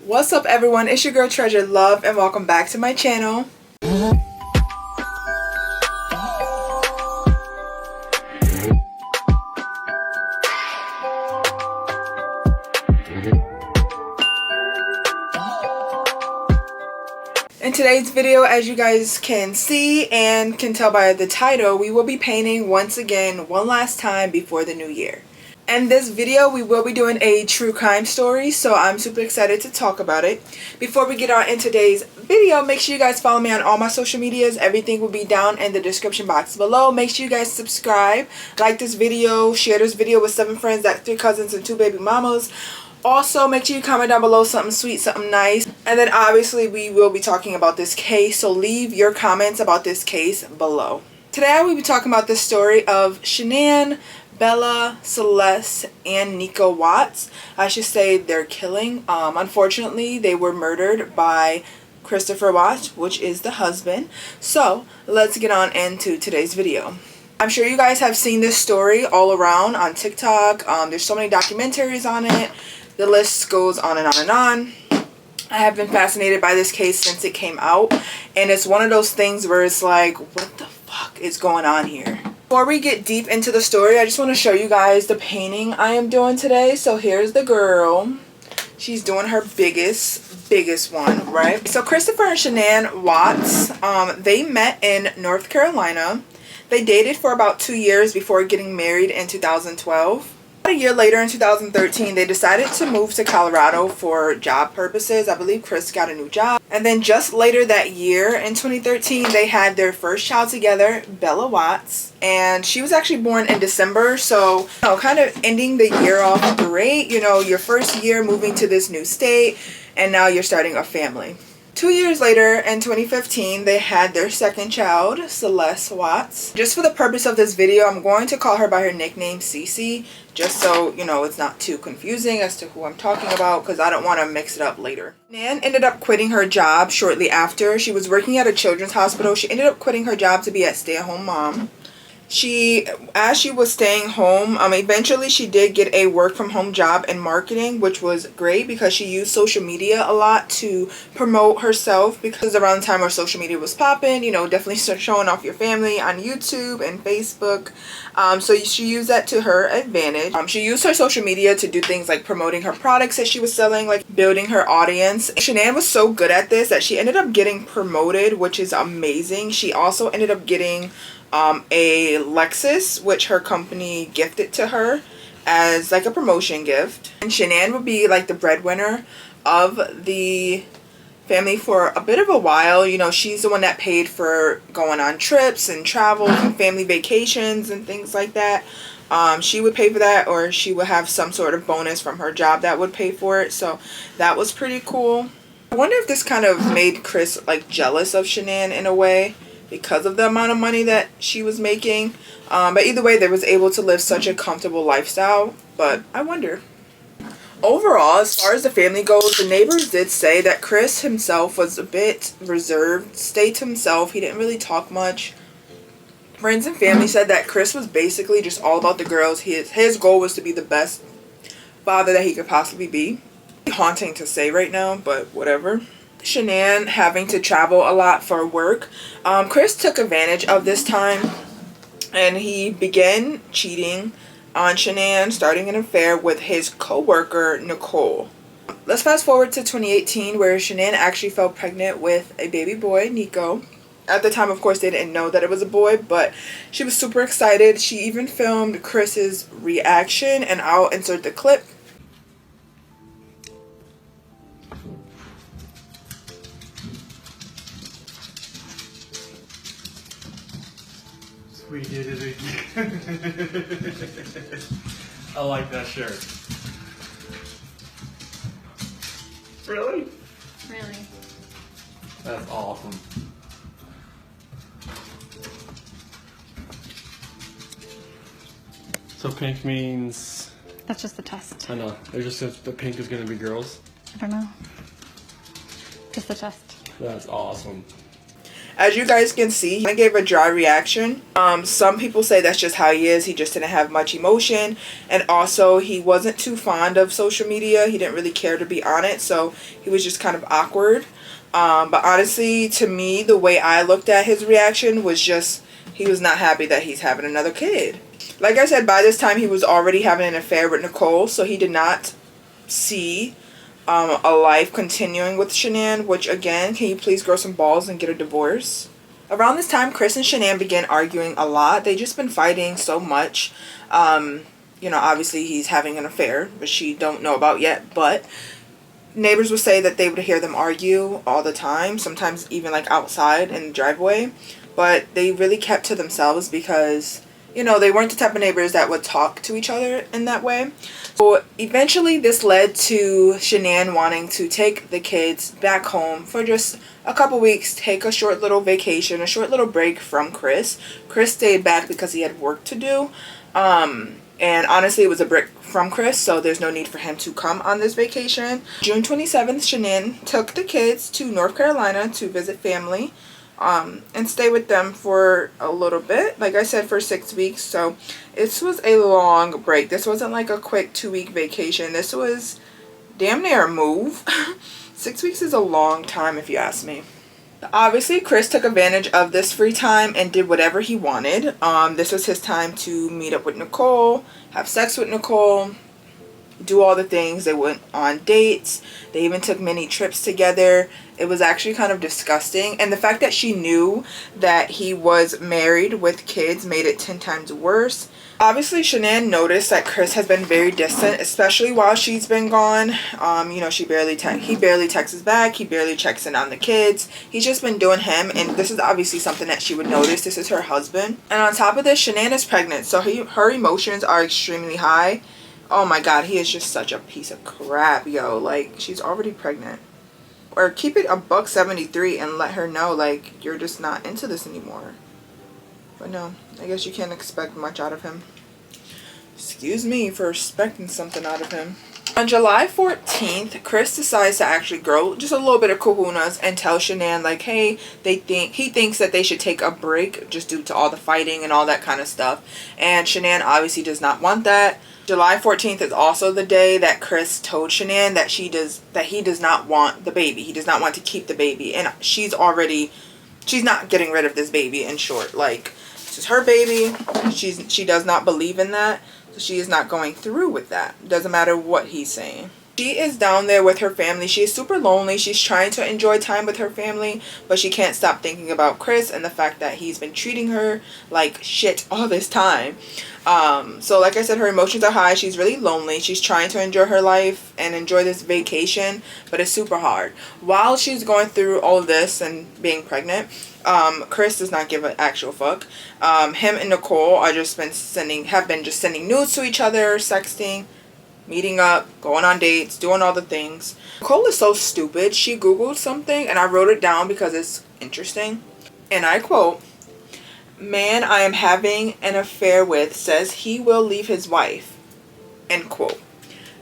What's up everyone, it's your girl Treasurelove and welcome back to my channel. In today's video, as you guys can see and can tell by the title, we will be painting once again one last time before the new year. In this video, we will be doing a true crime story, so I'm super excited to talk about it. Before we get on in today's video, make sure you guys follow me on all my social medias. Everything will be down in the description box below. Make sure you guys subscribe, like this video, share this video with 7 friends, that's 3 cousins and 2 baby mamas. Also, make sure you comment down below something sweet, something nice. And then obviously we will be talking about this case, so leave your comments about this case below. Today I will be talking about the story of Shanann, Bella, Celeste, and Nico Watts. I should say their killing. Unfortunately, they were murdered by Christopher Watts, which is the husband. So let's get on into today's video. I'm sure you guys have seen this story all around on TikTok. There's so many documentaries on it. The list goes on and on and on. I have been fascinated by this case since it came out, and it's one of those things where it's like, what the fuck is going on here? Before we get deep into the story, I just want to show you guys the painting I am doing today. So here's the girl. She's doing her biggest one, right? So Christopher and Shanann Watts, they met in North Carolina. They dated for about 2 years before getting married in 2012. A year later in 2013, they decided to move to Colorado for job purposes. I believe Chris got a new job. And then just later that year in 2013, they had their first child together, Bella Watts. And she was actually born in December. So, you know, kind of ending the year off great. You know, your first year moving to this new state, and now you're starting a family. 2 years later, in 2015, they had their second child, Celeste Watts. Just for the purpose of this video, I'm going to call her by her nickname, Cece, just so, you know, it's not too confusing as to who I'm talking about, because I don't want to mix it up later. Nan ended up quitting her job shortly after. She was working at a children's hospital. She ended up quitting her job to be a stay-at-home mom. As she was staying home, eventually she did get a work from home job in marketing, which was great because she used social media a lot to promote herself, because around the time where social media was popping, you know, definitely start showing off your family on YouTube and Facebook. So she used that to her advantage. She used her social media to do things like promoting her products that she was selling, like building her audience. Shanann was so good at this that she ended up getting promoted, which is amazing. She also ended up getting a Lexus, which her company gifted to her as like a promotion gift. And Shanann would be like the breadwinner of the family for a bit of a while. You know, she's the one that paid for going on trips and travels and family vacations and things like that. She would pay for that, or she would have some sort of bonus from her job that would pay for it. So that was pretty cool. I wonder if this kind of made Chris like jealous of Shanann in a way, because of the amount of money that she was making. But either way, they was able to live such a comfortable lifestyle. But I wonder. Overall, as far as the family goes, the neighbors did say that Chris himself was a bit reserved, stayed to himself. He didn't really talk much. Friends and family said that Chris was basically just all about the girls. His goal was to be the best father that he could possibly be. Haunting to say right now, but whatever. Shanann having to travel a lot for work, Chris took advantage of this time, and he began cheating on Shanann, starting an affair with his co-worker Nicole. Let's fast forward to 2018, where Shanann actually fell pregnant with a baby boy, Nico. At the time, of course, they didn't know that it was a boy, but she was super excited. She even filmed Chris's reaction, and I'll insert the clip. We did it again. I like that shirt. Really? Really? That's awesome. So pink means... That's just the test. I know. There's just says the pink is going to be girls. I don't know. Just the test. That's awesome. As you guys can see, he gave a dry reaction. Some people say that's just how he is. He just didn't have much emotion. And also, he wasn't too fond of social media. He didn't really care to be on it. So, he was just kind of awkward. But honestly, to me, the way I looked at his reaction was just, he was not happy that he's having another kid. Like I said, by this time, he was already having an affair with Nicole. So, he did not see a life continuing with Shanann, which again, can you please grow some balls and get a divorce? Around this time, Chris and Shanann began arguing a lot. They just been fighting so much. You know, obviously he's having an affair, which she don't know about yet, but neighbors would say that they would hear them argue all the time, sometimes even like outside in the driveway, but they really kept to themselves because, you know, they weren't the type of neighbors that would talk to each other in that way. So eventually this led to Shanann wanting to take the kids back home for just a couple weeks, take a short little vacation, a short little break from Chris. Chris stayed back because he had work to do. And honestly, it was a break from Chris, so there's no need for him to come on this vacation. June 27th, Shanann took the kids to North Carolina to visit family. And stay with them for a little bit, like I said, for 6 weeks. So this was a long break. This wasn't like a quick 2-week vacation. This was damn near a move. 6 weeks is a long time if you ask me. Obviously, Chris took advantage of this free time and did whatever he wanted. This was his time to meet up with Nicole, have sex with Nicole, do all the things. They went on dates. They even took many trips together. It was actually kind of disgusting. And the fact that she knew that he was married with kids made it 10 times worse. Obviously, Shanann noticed that Chris has been very distant, especially while she's been gone. You know, he barely texts back. He barely checks in on the kids. He's just been doing him. And this is obviously something that she would notice. This is her husband. And on top of this, Shanann is pregnant. So her emotions are extremely high. Oh my god, he is just such a piece of crap, yo. Like, she's already pregnant. Or keep it $173 and let her know, like, you're just not into this anymore. But no, I guess you can't expect much out of him. Excuse me for expecting something out of him. On July 14th, Chris decides to actually grow just a little bit of kahunas and tell Shanann, like, hey, he thinks that they should take a break just due to all the fighting and all that kind of stuff. And Shanann obviously does not want that. July 14th is also the day that Chris told Shanann that he does not want the baby. He does not want to keep the baby. And she's not getting rid of this baby, in short. Like, this is her baby. She does not believe in that. So she is not going through with that. Doesn't matter what he's saying. She is down there with her family. She is super lonely. She's trying to enjoy time with her family, but she can't stop thinking about Chris and the fact that he's been treating her like shit all this time. So like I said, her emotions are high. She's really lonely. She's trying to enjoy her life and enjoy this vacation, but it's super hard. While she's going through all of this and being pregnant, Chris does not give an actual fuck. Him and Nicole are have been sending nudes to each other, sexting, meeting up, going on dates, doing all the things. Nicole is so stupid. She Googled something and I wrote it down because it's interesting. And I quote, "Man I am having an affair with says he will leave his wife." End quote.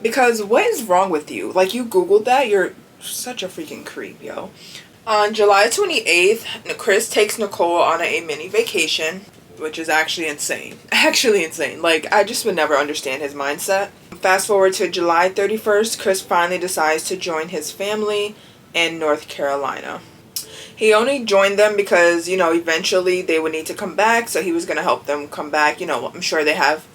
Because what is wrong with you? Like, you Googled that? You're such a freaking creep, yo. On July 28th, Chris takes Nicole on a mini vacation, which is actually insane. Actually insane. Like, I just would never understand his mindset. Fast forward to July 31st, Chris finally decides to join his family in North Carolina. He only joined them because, you know, eventually they would need to come back, so he was going to help them come back. You know, I'm sure they have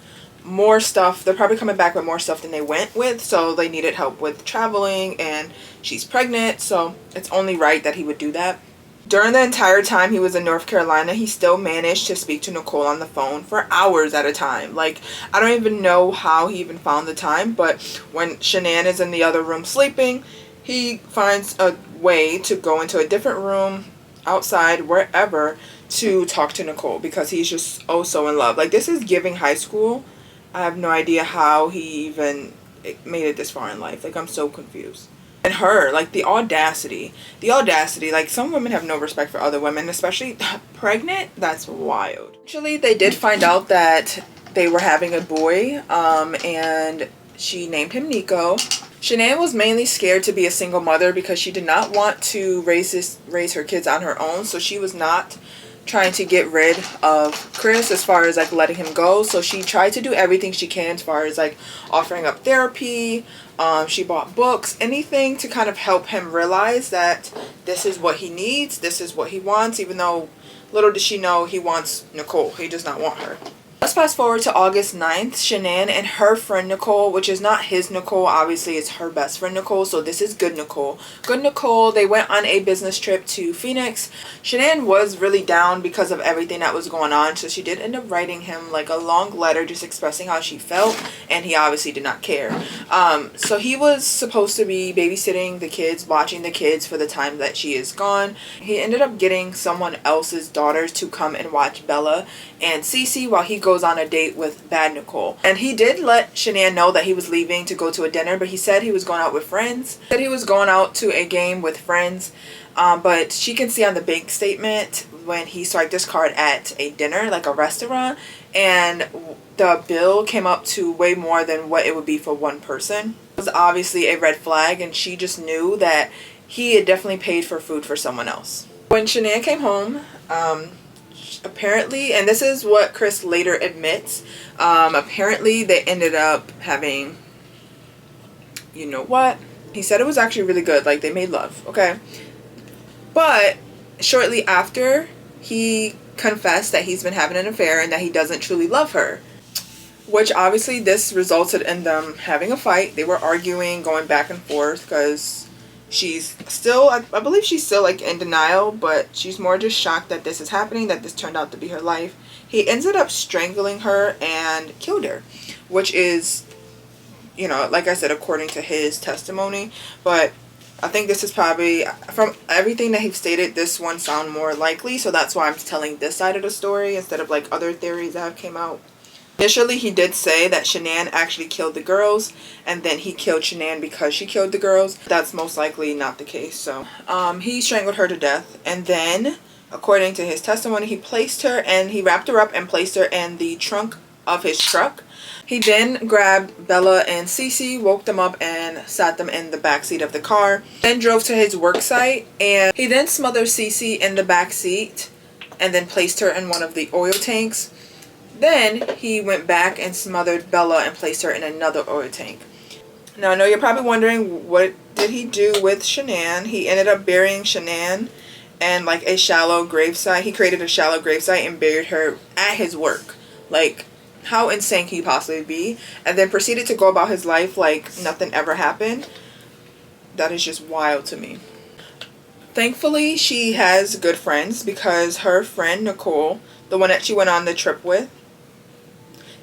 more stuff. They're probably coming back with more stuff than they went with, so they needed help with traveling, and she's pregnant, so it's only right that he would do that. During the entire time he was in North Carolina, he still managed to speak to Nicole on the phone for hours at a time. Like, I don't even know how he even found the time, but when Shanann is in the other room sleeping, he finds a way to go into a different room, outside, wherever, to talk to Nicole because he's just so in love. Like, this is giving high school. I have no idea how he even made it this far in life. Like, I'm so confused. And her, like, the audacity, like, some women have no respect for other women, especially pregnant. That's wild. Actually, they did find out that they were having a boy, and she named him Nico. Shanann was mainly scared to be a single mother because she did not want to raise her kids on her own. So she was not trying to get rid of Chris as far as like letting him go. So she tried to do everything she can as far as like offering up therapy. She bought books, anything to kind of help him realize that this is what he needs, this is what he wants, even though little did she know he wants Nicole. He does not want her. Let's fast forward to August 9th. Shanann and her friend Nicole, which is not his Nicole, obviously it's her best friend Nicole, so this is good Nicole. Good Nicole, they went on a business trip to Phoenix. Shanann was really down because of everything that was going on, so she did end up writing him like a long letter just expressing how she felt, and he obviously did not care. So he was supposed to be babysitting the kids, watching the kids for the time that she is gone. He ended up getting someone else's daughters to come and watch Bella and Cece while he goes on a date with bad Nicole. And he did let Shanann know that he was leaving to go to a dinner, but he said he was going out with friends. He said he was going out to a game with friends, but she can see on the bank statement when he swiped this card at a dinner, like a restaurant, and the bill came up to way more than what it would be for one person. It was obviously a red flag, and she just knew that he had definitely paid for food for someone else. When Shanann came home, apparently, and this is what Chris later admits, apparently they ended up having, you know what, he said it was actually really good, like they made love, okay? But shortly after, he confessed that he's been having an affair and that he doesn't truly love her, which obviously this resulted in them having a fight. They were arguing, going back and forth, because she's still, I believe she's still like in denial, but she's more just shocked that this is happening, that this turned out to be her life. He ended up strangling her and killed her, which is, you know, like I said, according to his testimony. But I think this is probably, from everything that he stated, this one sound more likely, so that's why I'm telling this side of the story instead of like other theories that have came out. Initially, he did say that Shanann actually killed the girls, and then he killed Shanann because she killed the girls. That's most likely not the case. So, he strangled her to death, and then, according to his testimony, he wrapped her up and placed her in the trunk of his truck. He then grabbed Bella and Cece, woke them up, and sat them in the backseat of the car. Then drove to his work site, and he then smothered Cece in the back seat, and then placed her in one of the oil tanks. Then he went back and smothered Bella and placed her in another oil tank. Now I know you're probably wondering, what did he do with Shanann? He ended up burying Shanann in like a shallow gravesite. He created a shallow gravesite and buried her at his work. Like, how insane can he possibly be? And then proceeded to go about his life like nothing ever happened. That is just wild to me. Thankfully, she has good friends, because her friend Nicole, the one that she went on the trip with,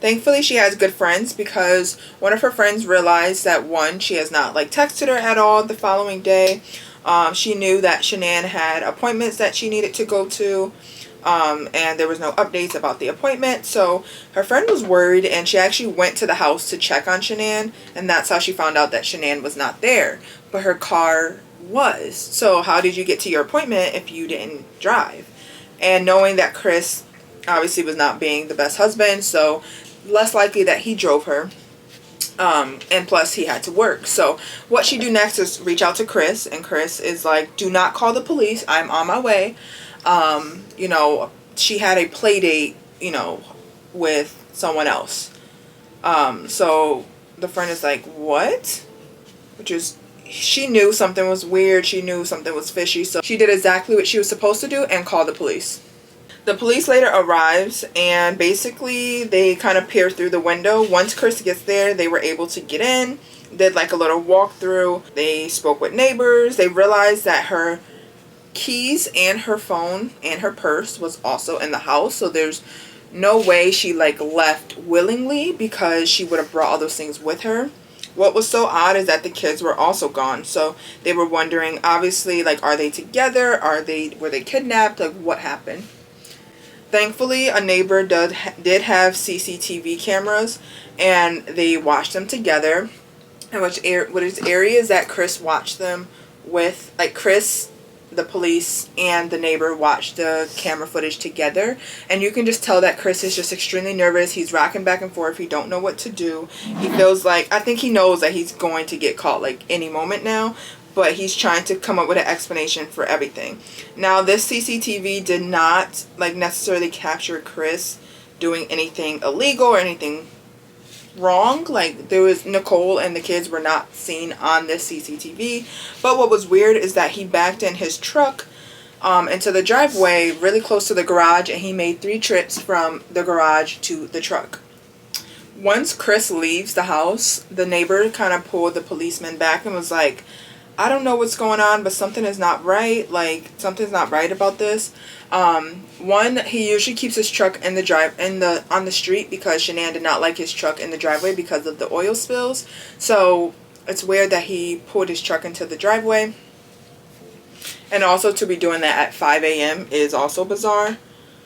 thankfully, she has good friends, because one of her friends realized that, one, she has not like texted her at all the following day. She knew that Shanann had appointments that she needed to go to, and there was no updates about the appointment. So her friend was worried, and she actually went to the house to check on Shanann, and that's how she found out that Shanann was not there, but her car was. So how did you get to your appointment if you didn't drive? And knowing that Chris obviously was not being the best husband, so less likely that he drove her, and plus he had to work. So what she do next is reach out to Chris, and Chris is like, do not call the police, I'm on my way. You know, she had a play date, you know, with someone else. So the friend is like, what? Which is, she knew something was weird, she knew something was fishy, so she did exactly what she was supposed to do and called the police. The police later arrives, and basically they kind of peer through the window. Once Chris gets there, they were able to get in, did like a little walkthrough. They spoke with neighbors. They realized that her keys and her phone and her purse was also in the house, so there's no way she like left willingly, because she would have brought all those things with her. What was so odd is that the kids were also gone, so they were wondering, obviously, like, are they together? Were they kidnapped? Like, what happened? Thankfully, a neighbor did have CCTV cameras, and they watched them together. And which is areas that Chris watched them with, like Chris, the police and the neighbor watched the camera footage together, and you can just tell that Chris is just extremely nervous. He's rocking back and forth. He don't know what to do. He feels like, I think he knows that he's going to get caught like any moment now, but he's trying to come up with an explanation for everything. Now, this CCTV did not like necessarily capture Chris doing anything illegal or anything wrong. Like, there was Nicole and the kids were not seen on this CCTV, but what was weird is that he backed in his truck into the driveway really close to the garage, and he made 3 trips from the garage to the truck. Once Chris leaves the house, the neighbor kind of pulled the policeman back and was like, I don't know what's going on, but something is not right. Like, something's not right about this. One, he usually keeps his truck in the on the street because Shanann did not like his truck in the driveway because of the oil spills. So it's weird that he pulled his truck into the driveway. And also to be doing that at 5 a.m. is also bizarre.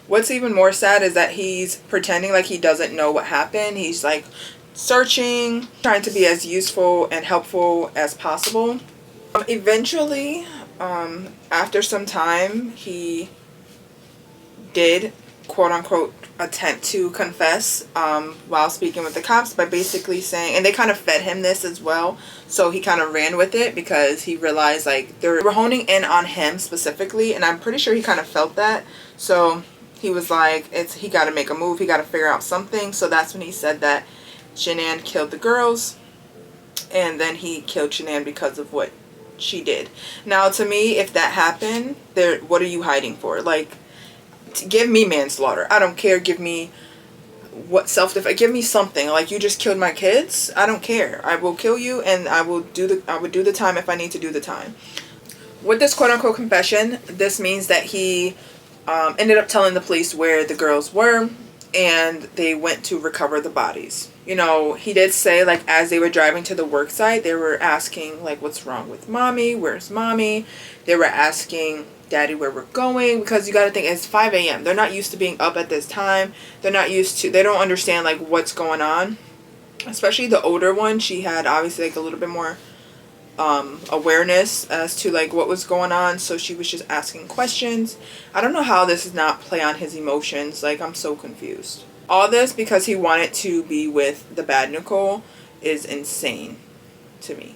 What's even more sad is that he's pretending like he doesn't know what happened. He's like searching, trying to be as useful and helpful as possible. Eventually, after some time, he did, quote-unquote, attempt to confess while speaking with the cops by basically saying, and they kind of fed him this as well, so he kind of ran with it because he realized, like, they were honing in on him specifically, and I'm pretty sure he kind of felt that, so he was like, he got to make a move, he got to figure out something. So that's when he said that Shanann killed the girls, and then he killed Shanann because of what she did. Now, to me, if that happened, what are you hiding for? Like, give me manslaughter. I don't care. Give me self-defense. Give me something. Like, you just killed my kids. I don't care. I will kill you, and I would do the time if I need to do the time. With this quote-unquote confession, this means that he ended up telling the police where the girls were, and they went to recover the bodies. You know, he did say, like, as they were driving to the work site, they were asking, like, what's wrong with mommy? Where's mommy? They were asking Daddy where we're going, because you got to think it's 5 a.m. They're not used to being up at this time. They don't understand, like, what's going on. Especially the older one. She had, obviously, like, a little bit more awareness as to, like, what was going on. So she was just asking questions. I don't know how this does not play on his emotions. Like, I'm so confused. All this because he wanted to be with the bad Nicole is insane to me.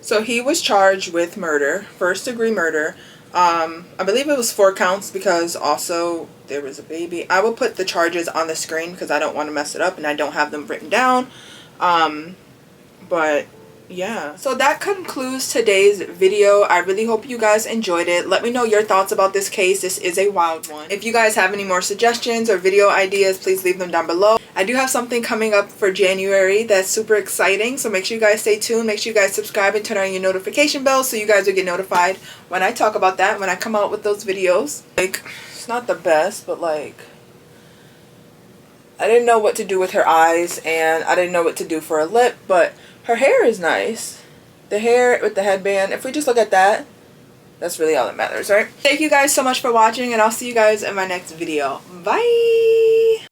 So he was charged with murder, first-degree murder. I believe it was 4 counts because also there was a baby. I will put the charges on the screen because I don't want to mess it up and I don't have them written down. But yeah, so that concludes today's video. I really hope you guys enjoyed it. Let me know your thoughts about this case. This is a wild one. If you guys have any more suggestions or video ideas, please leave them down below. I do have something coming up for January that's super exciting, so make sure you guys stay tuned. Make sure you guys subscribe and turn on your notification bell so you guys will get notified when I talk about that, when I come out with those videos. Like, it's not the best, but like, I didn't know what to do with her eyes and I didn't know what to do for her lip, but her hair is nice. The hair with the headband, if we just look at that, that's really all that matters, right? Thank you guys so much for watching, and I'll see you guys in my next video. Bye!